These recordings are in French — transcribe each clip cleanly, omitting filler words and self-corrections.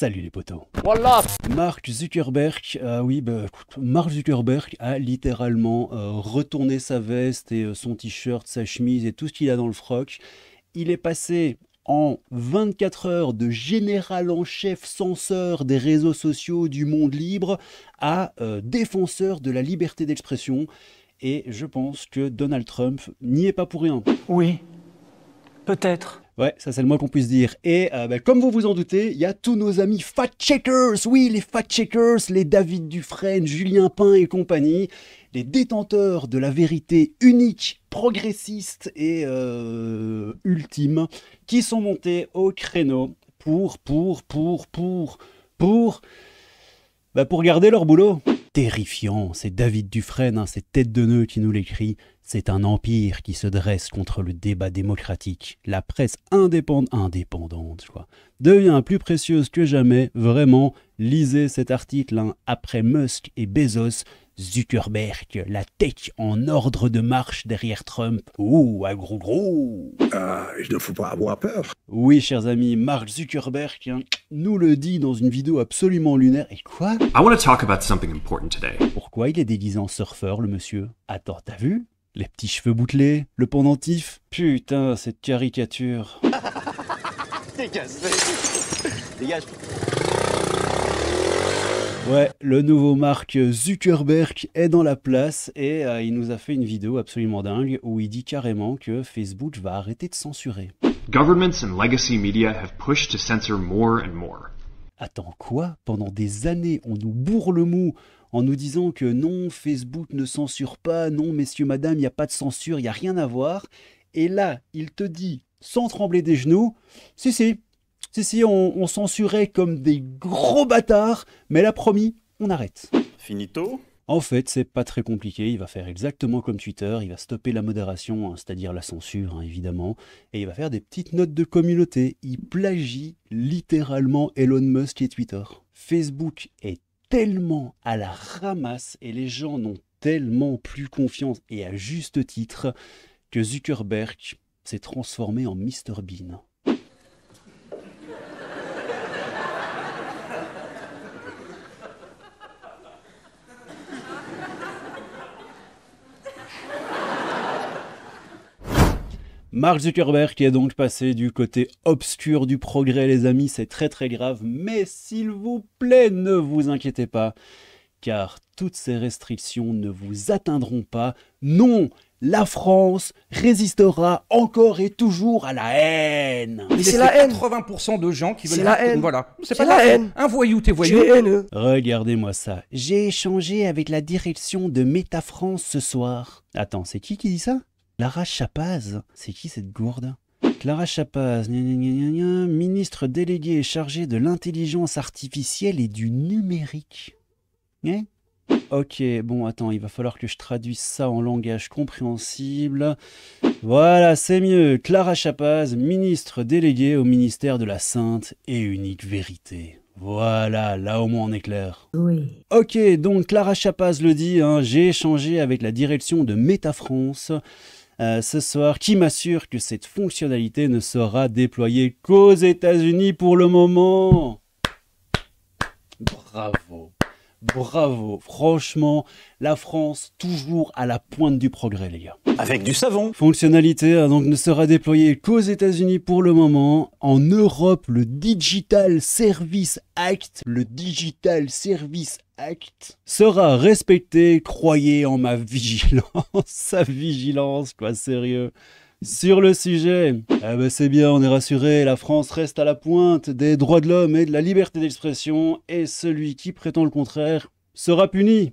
Salut les potos. Voilà. Mark Zuckerberg, écoute, Mark Zuckerberg a littéralement retourné sa veste et son t-shirt, sa chemise et tout ce qu'il a dans le froc. Il est passé en 24 heures de général en chef censeur des réseaux sociaux du monde libre à défenseur de la liberté d'expression. Et je pense que Donald Trump n'y est pas pour rien. Oui, peut-être. Ouais, ça c'est le moins qu'on puisse dire. Et comme vous vous en doutez, il y a tous nos amis fact-checkers, oui, les fact-checkers, les David Dufresne, Julien Pain et compagnie, les détenteurs de la vérité unique, progressiste et ultime, qui sont montés au créneau pour garder leur boulot. Terrifiant, c'est David Dufresne, c'est Tête de Nœud qui nous l'écrit. C'est un empire qui se dresse contre le débat démocratique. La presse indépendante, devient plus précieuse que jamais. Vraiment, lisez cet article. Après Musk et Bezos, Zuckerberg, la tech en ordre de marche derrière Trump. Ouh, à gros. Il ne faut pas avoir peur. Oui, chers amis, Mark Zuckerberg nous le dit dans une vidéo absolument lunaire. Et quoi? I want to talk about something important today. Pourquoi il est déguisé en surfeur, le monsieur? Attends, t'as vu? Les petits cheveux bouclés, le pendentif. Putain, cette caricature. Dégage. Ouais, le nouveau Mark Zuckerberg est dans la place et il nous a fait une vidéo absolument dingue où il dit carrément que Facebook va arrêter de censurer. Governments and legacy media have pushed to censor more and more. Attends, quoi? Pendant des années, on nous bourre le mou en nous disant que non, Facebook ne censure pas, non, messieurs, madame, il n'y a pas de censure, il n'y a rien à voir. Et là, il te dit, sans trembler des genoux, si, on censurait comme des gros bâtards, mais là, promis, on arrête. Finito. En fait, c'est pas très compliqué, il va faire exactement comme Twitter, il va stopper la modération, c'est-à-dire la censure, évidemment, et il va faire des petites notes de communauté. Il plagie littéralement Elon Musk et Twitter. Facebook est tellement à la ramasse et les gens n'ont tellement plus confiance, et à juste titre, que Zuckerberg s'est transformé en Mr Bean. Mark Zuckerberg est donc passé du côté obscur du progrès, les amis, c'est très très grave, mais s'il vous plaît, ne vous inquiétez pas, car toutes ces restrictions ne vous atteindront pas. Non, la France résistera encore et toujours à la haine. Mais c'est la haine. 80% de gens qui veulent... C'est la haine. Voilà. C'est pas la haine. Un voyou, t'es voyou. Tu es haineux. Regardez-moi ça. J'ai échangé avec la direction de Meta France ce soir. Attends, c'est qui dit ça? Clara Chapaz, c'est qui cette gourde? Clara Chapaz, ministre déléguée chargée de l'intelligence artificielle et du numérique. Ok, bon, attends, il va falloir que je traduise ça en langage compréhensible. Voilà, c'est mieux. Clara Chapaz, ministre déléguée au ministère de la Sainte et Unique Vérité. Voilà, là au moins on est clair. Oui. Ok, donc Clara Chapaz le dit, j'ai échangé avec la direction de Meta France ce soir, qui m'assure que cette fonctionnalité ne sera déployée qu'aux États-Unis pour le moment. Bravo, franchement, la France toujours à la pointe du progrès, les gars. Avec du savon. Fonctionnalité donc ne sera déployée qu'aux États-Unis pour le moment. En Europe, le Digital Service Act sera respecté. Croyez en ma vigilance, sa vigilance, quoi, sérieux. Sur le sujet, c'est bien, on est rassuré, la France reste à la pointe des droits de l'homme et de la liberté d'expression, et celui qui prétend le contraire sera puni.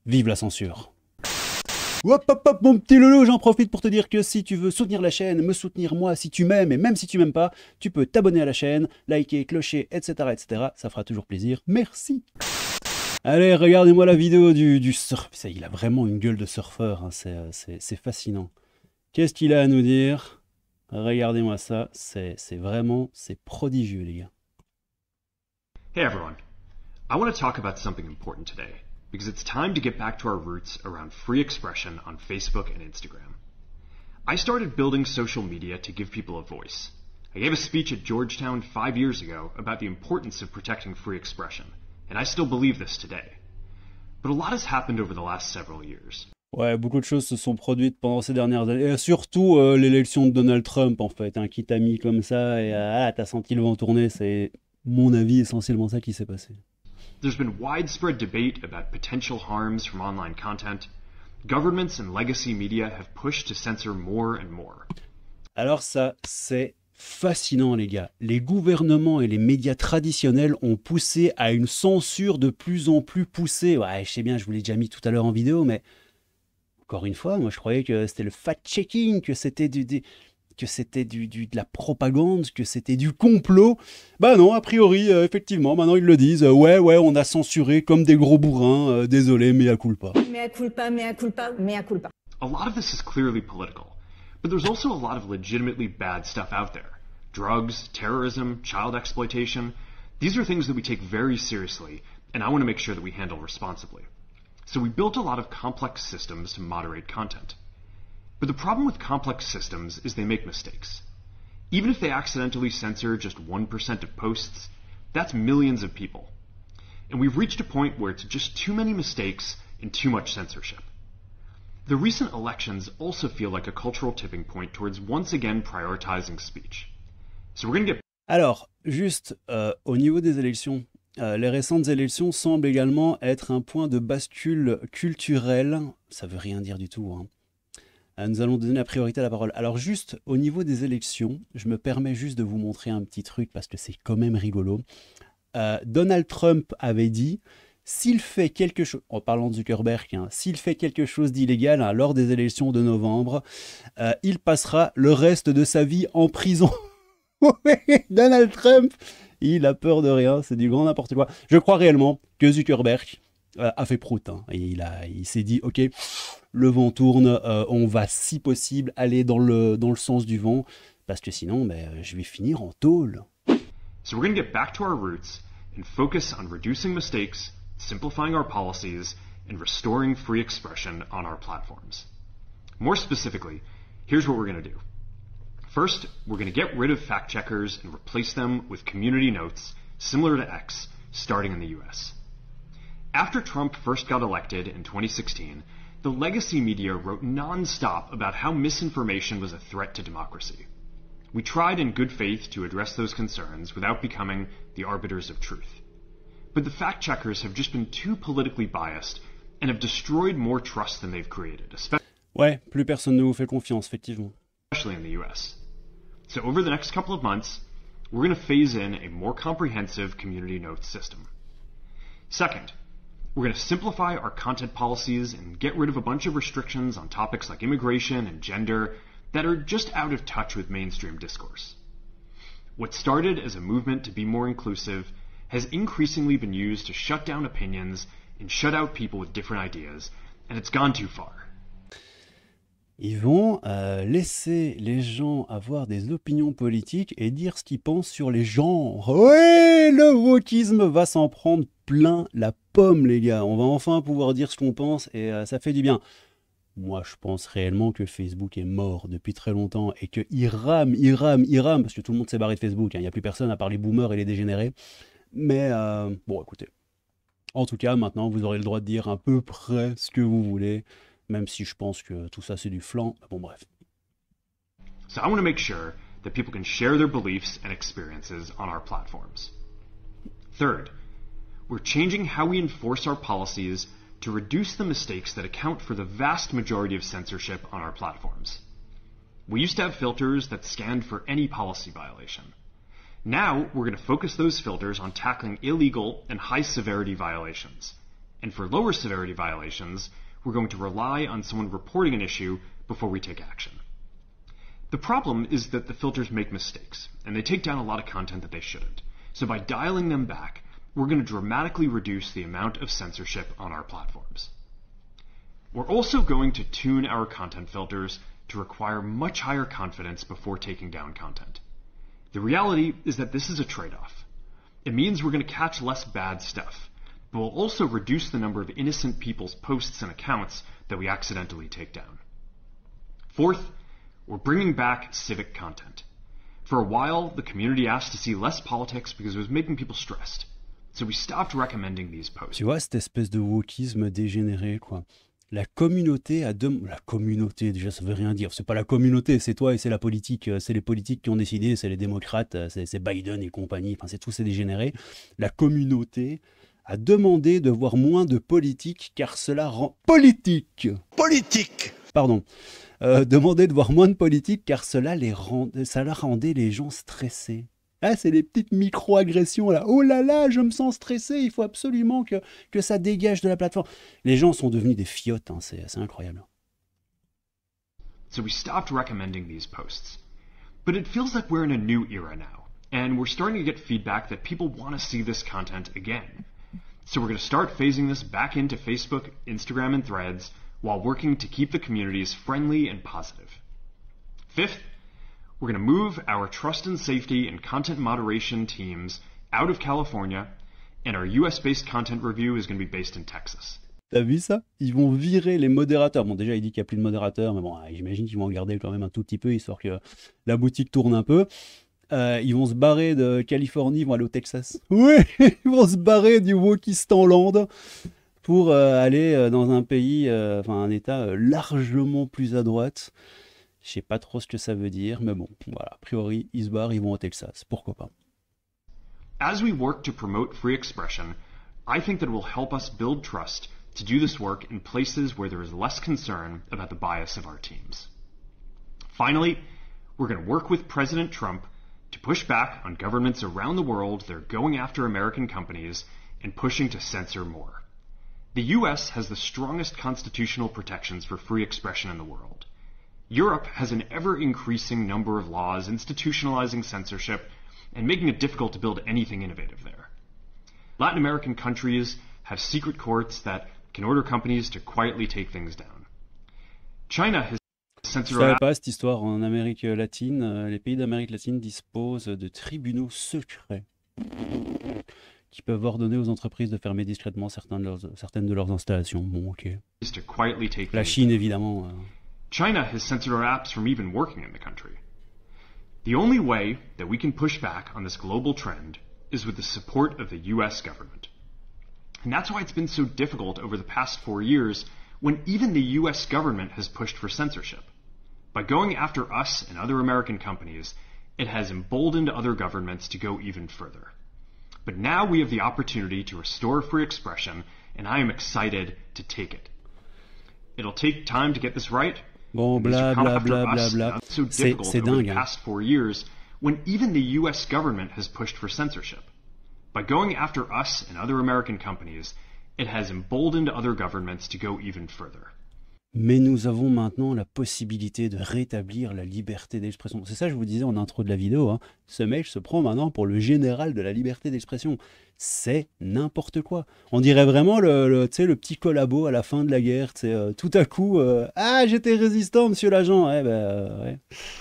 Vive la censure. Hop, mon petit loulou, j'en profite pour te dire que si tu veux soutenir la chaîne, me soutenir moi si tu m'aimes, et même si tu m'aimes pas, tu peux t'abonner à la chaîne, liker, clocher, etc., ça fera toujours plaisir. Merci. Allez, regardez-moi la vidéo du surf. Ça, il a vraiment une gueule de surfeur, c'est fascinant. Qu'est-ce qu'il a à nous dire? Regardez-moi ça, c'est prodigieux, les gars. Hey everyone. I want to talk about something important today, because it's time to get back to our roots around free expression on Facebook and Instagram. I started building social media to give people a voice. I gave a speech at Georgetown 5 years ago about the importance of protecting free expression, and I still believe this today. But a lot has happened over the last several years. Ouais, beaucoup de choses se sont produites pendant ces dernières années. Et surtout l'élection de Donald Trump, en fait, hein, qui t'a mis comme ça et t'as senti le vent tourner. C'est, mon avis, essentiellement ça qui s'est passé. There's been widespread debate about potential harms from online content. Governments and legacy media have pushed to censor more and more. Alors ça, c'est fascinant, les gars. Les gouvernements et les médias traditionnels ont poussé à une censure de plus en plus poussée. Ouais, je sais bien, je vous l'ai déjà mis tout à l'heure en vidéo, mais encore une fois, moi je croyais que c'était le fact-checking, que c'était de la propagande, que c'était du complot. Bah non, a priori, effectivement, maintenant ils le disent. Ouais, on a censuré comme des gros bourrins. Désolé, mea culpa. Mea culpa, mea culpa, mea culpa. A lot of this is clearly political, but there's also a lot of legitimately bad stuff out there. Drugs, terrorism, child exploitation. These are things that we take very seriously, and I want to make sure that we handle responsibly. So we built a lot of complex systems to moderate content. But the problem with complex systems is they make mistakes. Even if they accidentally censor just 1% of posts, that's millions of people. And we've reached a point where it's just too many mistakes and too much censorship. The recent elections also feel like a cultural tipping point towards once again prioritizing speech. So we're going to get... Alors, juste au niveau des élections, les récentes élections semblent également être un point de bascule culturel. Ça veut rien dire du tout, hein. Nous allons donner la priorité à la parole. Alors juste au niveau des élections, je me permets juste de vous montrer un petit truc parce que c'est quand même rigolo. Donald Trump avait dit, s'il fait quelque chose, en parlant de Zuckerberg, hein, s'il fait quelque chose d'illégal hein, lors des élections de novembre, il passera le reste de sa vie en prison. Donald Trump, il a peur de rien, c'est du grand n'importe quoi. Je crois réellement que Zuckerberg a fait prout. Hein, et il s'est dit, ok, le vent tourne, on va si possible aller dans le sens du vent, parce que sinon, je vais finir en tôle. So we're going to get back to our roots and focus on reducing mistakes, simplifying our policies, and restoring free expression on our platforms. More specifically, here's what we're going to do. First, we're going to get rid of fact checkers and replace them with community notes, similar to X, starting in the US. After Trump first got elected in 2016, the legacy media wrote non-stop about how misinformation was a threat to democracy. We tried in good faith to address those concerns without becoming the arbiters of truth. But the fact-checkers have just been too politically biased and have destroyed more trust than they've created, Ouais, plus personne ne vous fait confiance, effectivement. especially in the US. So over the next couple of months, we're going to phase in a more comprehensive community notes system. Second, we're going to simplify our content policies and get rid of a bunch of restrictions on topics like immigration and gender that are just out of touch with mainstream discourse. What started as a movement to be more inclusive has increasingly been used to shut down opinions and shut out people with different ideas, and it's gone too far. Ils vont laisser les gens avoir des opinions politiques et dire ce qu'ils pensent sur les genres. Ouais, le wokisme va s'en prendre plein la pomme, les gars. On va enfin pouvoir dire ce qu'on pense et ça fait du bien. Moi, je pense réellement que Facebook est mort depuis très longtemps et qu'il rame, parce que tout le monde s'est barré de Facebook. Hein. Il n'y a plus personne à part les boomers et les dégénérés. Mais bon, écoutez. En tout cas, maintenant, vous aurez le droit de dire à peu près ce que vous voulez. Même si je pense que tout ça c'est du flan, bon bref. So I want to make sure that people can share their beliefs and experiences on our platforms. Third, we're changing how we enforce our policies to reduce the mistakes that account for the vast majority of censorship on our platforms. We used to have filters that scanned for any policy violation. Now we're going to focus those filters on tackling illegal and high severity violations. And for lower severity violations, we're going to rely on someone reporting an issue before we take action. The problem is that the filters make mistakes, and they take down a lot of content that they shouldn't. So by dialing them back, we're going to dramatically reduce the amount of censorship on our platforms. We're also going to tune our content filters to require much higher confidence before taking down content. The reality is that this is a trade-off. It means we're going to catch less bad stuff, but will also reduce the number of innocent people's posts and accounts that we accidentally take down. Fourth, we're bringing back civic content. For a while, the community asked to see less politics because it was making people stressed. So we stopped recommending these posts. Tu vois, cette espèce de wokisme dégénéré, quoi. La communauté La communauté, déjà, ça veut rien dire. C'est pas la communauté, c'est toi et c'est la politique. C'est les politiques qui ont décidé, c'est les démocrates, c'est Biden et compagnie, enfin, c'est tous ces dégénérés. La communauté a demandé de voir moins de politique car cela rend... Politique Pardon. Demandé de voir moins de politique car cela rendait les gens stressés. Ah, c'est les petites micro-agressions là. Oh là là, je me sens stressé, il faut absolument que ça dégage de la plateforme. Les gens sont devenus des fiottes, hein, c'est incroyable. So we stopped recommending these posts. But it feels like we're in a new era now, and we're starting to get feedback that people want to see this content again. So we're going to start phasing this back into Facebook, Instagram, and Threads while working to keep the communities friendly and positive. Fifth, we're going to move our trust and safety and content moderation teams out of California, and our US-based content review is going to be based in Texas. T'as vu ça? Ils vont virer les modérateurs. Bon, déjà, il dit qu'il n'y a plus de modérateurs, mais bon, j'imagine qu'ils vont en garder quand même un tout petit peu, histoire que la boutique tourne un peu. Ils vont se barrer de Californie, ils vont aller au Texas. Oui, ils vont se barrer du Wokistan-land pour aller dans un pays, un état largement plus à droite. Je sais pas trop ce que ça veut dire, mais bon, voilà, a priori, ils se barrent, ils vont au Texas, pourquoi pas. As we work to promote free expression, I think that it will help us build trust to do this work in places where there is less concern about the bias of our teams. Finally, we're going to work with President Trump to push back on governments around the world that are going after American companies and pushing to censor more. The US has the strongest constitutional protections for free expression in the world. Europe has an ever-increasing number of laws institutionalizing censorship and making it difficult to build anything innovative there. Latin American countries have secret courts that can order companies to quietly take things down. China has Je censored savais pas cette histoire. En Amérique latine, les pays d'Amérique latine disposent de tribunaux secrets qui peuvent ordonner aux entreprises de fermer discrètement certaines de leurs installations. Bon, ok. to quietly take La things Chine, évidemment. China has censored our apps from even working in the country. The only way that we can push back on this global trend is with the support of the US government. And that's why it's been so difficult over the past 4 years when even the US government has pushed for censorship. By going after us and other American companies, it has emboldened other governments to go even further. But now we have the opportunity to restore free expression, and I am excited to take it. It'll take time to get this right. Bon, bla bla bla bla bla. C'est dingue. Hein. Past 4 years, when even the U.S. government has pushed for censorship. By going after us and other American companies, it has emboldened other governments to go even further. Mais nous avons maintenant la possibilité de rétablir la liberté d'expression. C'est ça que je vous disais en intro de la vidéo. Hein. Ce mec se prend maintenant pour le général de la liberté d'expression. C'est n'importe quoi. On dirait vraiment le petit collabo à la fin de la guerre. Tout à coup, ah, j'étais résistant, monsieur l'agent. Ouais.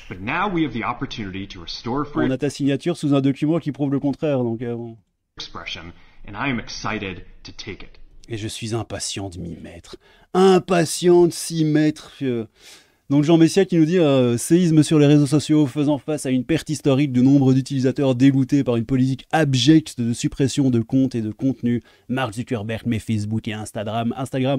But now we have the opportunity to restore free On a ta signature sous un document qui prouve le contraire. Donc, bon. expression, and I am excited to take it. Et je suis impatient de m'y mettre. Impatient de s'y mettre. Donc Jean Messia qui nous dit séisme sur les réseaux sociaux faisant face à une perte historique de nombre d'utilisateurs dégoûtés par une politique abjecte de suppression de comptes et de contenus. Mark Zuckerberg met Facebook et Instagram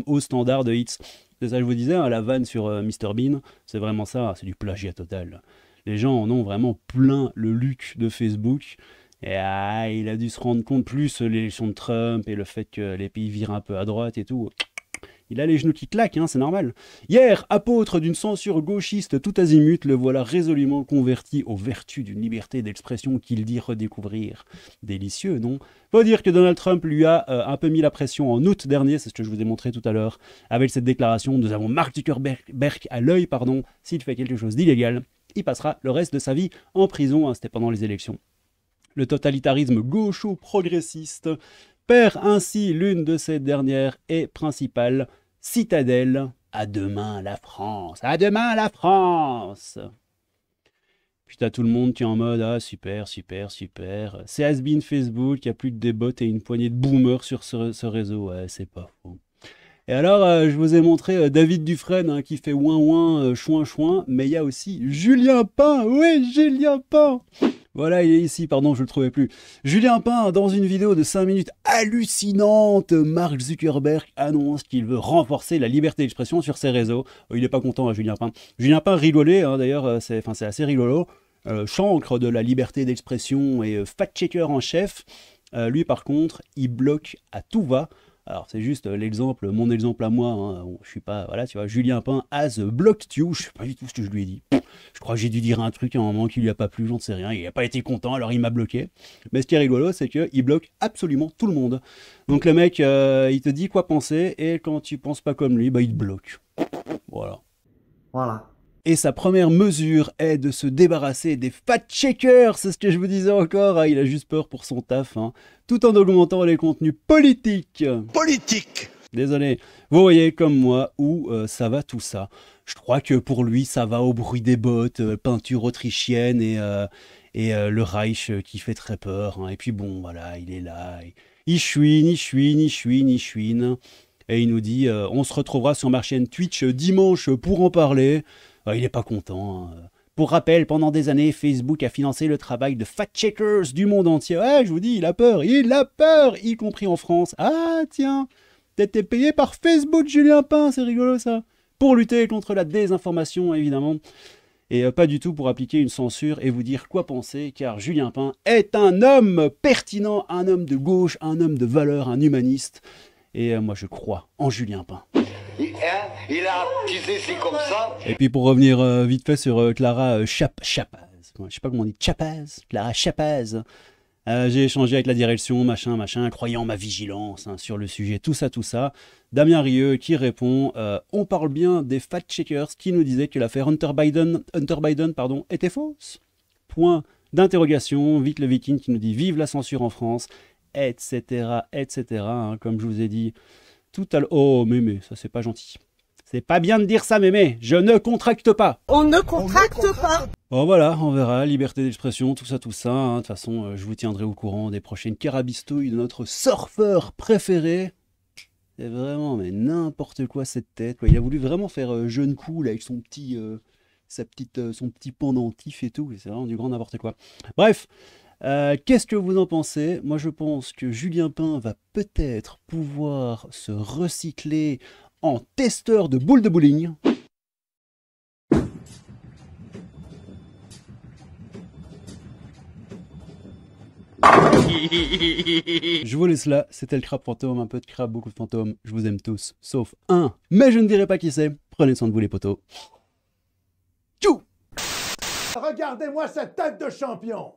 au standard de hits. C'est ça que je vous disais, hein, la vanne sur Mr Bean, c'est vraiment ça, c'est du plagiat total. Les gens en ont vraiment plein le luc de Facebook. Et il a dû se rendre compte plus l'élection de Trump et le fait que les pays virent un peu à droite et tout. Il a les genoux qui claquent, hein, c'est normal. Hier, apôtre d'une censure gauchiste tout azimut, le voilà résolument converti aux vertus d'une liberté d'expression qu'il dit redécouvrir. Délicieux, non? Faut dire que Donald Trump lui a un peu mis la pression en août dernier, c'est ce que je vous ai montré tout à l'heure. Avec cette déclaration, nous avons Mark Zuckerberg à l'œil, s'il fait quelque chose d'illégal, il passera le reste de sa vie en prison, hein, c'était pendant les élections. Le totalitarisme gaucho-progressiste perd ainsi l'une de ses dernières et principales citadelles. À demain la France! À demain la France! Puis t'as tout le monde qui est en mode ah super. C'est has-been Facebook, il n'y a plus que des bots et une poignée de boomers sur ce réseau. Ouais, c'est pas faux. Et alors, je vous ai montré David Dufresne hein, qui fait ouin ouin, chouin chouin, mais il y a aussi Julien Pain, oui, Julien Pain. Voilà, il est ici, pardon, je le trouvais plus. Julien Pain, dans une vidéo de 5 minutes hallucinante, Mark Zuckerberg annonce qu'il veut renforcer la liberté d'expression sur ses réseaux. Il n'est pas content, Julien Pain. Julien Pain rigolait, hein, d'ailleurs, c'est assez rigolo. Chancre de la liberté d'expression et fact-checker en chef. Lui, par contre, il bloque à tout va. Alors, c'est juste l'exemple, mon exemple à moi. Hein. Bon, je suis pas, voilà, tu vois, Julien Pain has blocked you. Je sais pas du tout ce que je lui ai dit. Je crois que j'ai dû dire un truc à un moment qui lui a pas plu, j'en sais rien. Il n'a pas été content, alors il m'a bloqué. Mais ce qui est rigolo, c'est qu'il bloque absolument tout le monde. Donc, le mec, il te dit quoi penser, et quand tu penses pas comme lui, bah, il te bloque. Voilà. Voilà. Et sa première mesure est de se débarrasser des fact-checkers, c'est ce que je vous disais encore, hein, il a juste peur pour son taf, hein, tout en augmentant les contenus politiques. Politique. Désolé, vous voyez comme moi où ça va tout ça. Je crois que pour lui ça va au bruit des bottes, peinture autrichienne et le Reich qui fait très peur. Hein. Et puis bon, voilà, il est là, il chouine. Et il nous dit, on se retrouvera sur ma chaîne Twitch dimanche pour en parler. Il n'est pas content. Hein. Pour rappel, pendant des années, Facebook a financé le travail de fact-checkers du monde entier. Ouais, je vous dis, il a peur, y compris en France. Ah tiens, t'étais payé par Facebook, Julien Pain, c'est rigolo ça. Pour lutter contre la désinformation, évidemment. Et pas du tout pour appliquer une censure et vous dire quoi penser, car Julien Pain est un homme pertinent, un homme de gauche, un homme de valeur, un humaniste. Et moi, je crois en Julien Pain. Il a teasé, c'est comme ça. Et puis pour revenir vite fait sur Clara Chapaz, je sais pas comment on dit, Clara Chapaz. J'ai échangé avec la direction, machin, croyant ma vigilance hein, sur le sujet, tout ça. Damien Rieu qui répond, on parle bien des fact-checkers qui nous disaient que l'affaire Hunter Biden, était fausse. Point d'interrogation, vite le Viking qui nous dit vive la censure en France, etc. Hein, comme je vous ai dit tout à l'heure. Oh mémé, ça c'est pas gentil. C'est pas bien de dire ça mémé, je ne contracte pas. On ne contracte pas. Bon voilà, on verra, liberté d'expression, tout ça. Hein. De toute façon, je vous tiendrai au courant des prochaines carabistouilles de notre surfeur préféré. C'est vraiment mais n'importe quoi cette tête. Quoi. Il a voulu vraiment faire jeune cool avec son petit, son petit pendentif et tout. Et c'est vraiment du grand n'importe quoi. Bref. Qu'est-ce que vous en pensez? Moi je pense que Julien Pain va peut-être pouvoir se recycler en testeur de boules de bowling. Je vous laisse là, c'était le crabe fantôme, un peu de crabe, beaucoup de fantômes, je vous aime tous, sauf un, mais je ne dirai pas qui c'est, prenez soin de vous les potos. Tchou! Regardez-moi cette tête de champion.